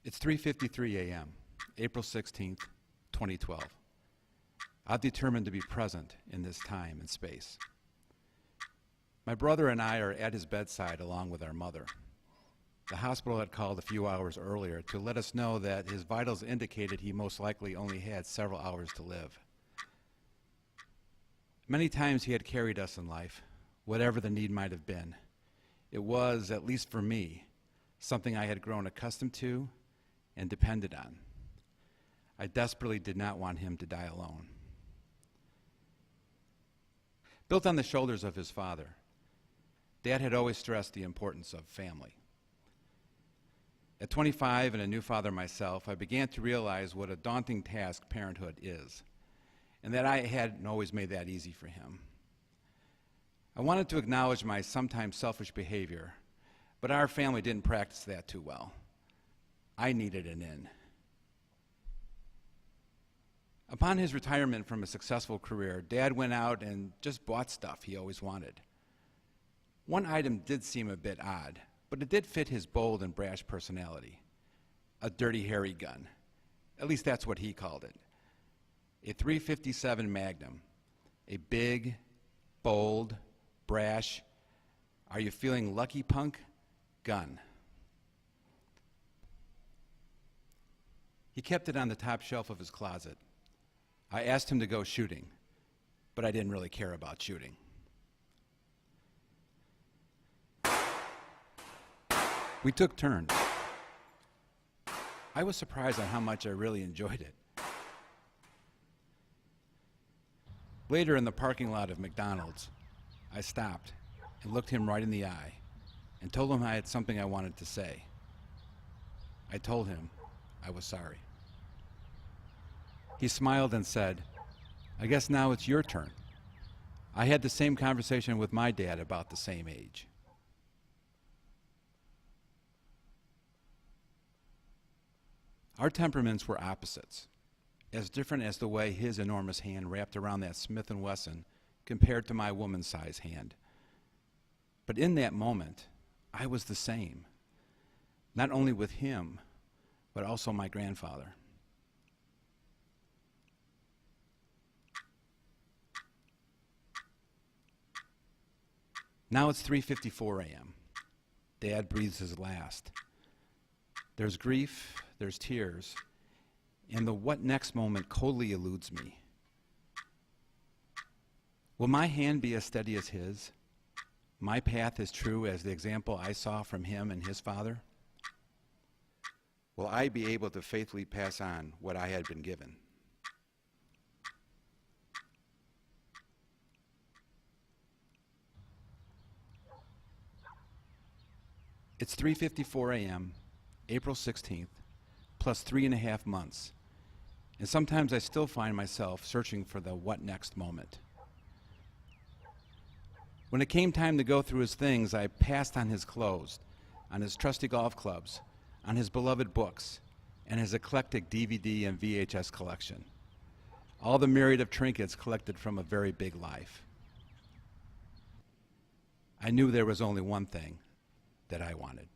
It's 3:53 a.m., April 16th, 2012. I've determined to be present in this time and space. My brother and I are at his bedside along with our mother. The hospital had called a few hours earlier to let us know that his vitals indicated he most likely only had several hours to live. Many times he had carried us in life, whatever the need might have been. It was, at least for me, something I had grown accustomed to and depended on. I desperately did not want him to die alone. Built on the shoulders of his father, Dad had always stressed the importance of family. At 25 and a new father myself, I began to realize what a daunting task parenthood is, and that I hadn't always made that easy for him. I wanted to acknowledge my sometimes selfish behavior, but our family didn't practice that too well. I needed an in. Upon his retirement from a successful career, Dad went out and just bought stuff he always wanted. One item did seem a bit odd, but it did fit his bold and brash personality. A dirty, hairy gun. At least that's what he called it. A .357 Magnum. A big, bold, brash, are you feeling lucky, punk? Gun. He kept it on the top shelf of his closet. I asked him to go shooting, but I didn't really care about shooting. We took turns. I was surprised at how much I really enjoyed it. Later in the parking lot of McDonald's, I stopped and looked him right in the eye and told him I had something I wanted to say. I told him I was sorry. He smiled and said, "I guess now it's your turn." I had the same conversation with my dad about the same age. Our temperaments were opposites, as different as the way his enormous hand wrapped around that Smith & Wesson compared to my woman-sized hand. But in that moment, I was the same, not only with him, but also my grandfather. Now it's 3:54 a.m. Dad breathes his last. There's grief, there's tears, and the what next moment coldly eludes me. Will my hand be as steady as his? My path as true as the example I saw from him and his father? Will I be able to faithfully pass on what I had been given? It's 3:54 a.m., April 16th, plus 3.5 months, and sometimes I still find myself searching for the what next moment. When it came time to go through his things, I passed on his clothes, on his trusty golf clubs, on his beloved books, and his eclectic DVD and VHS collection. All the myriad of trinkets collected from a very big life. I knew there was only one thing that I wanted.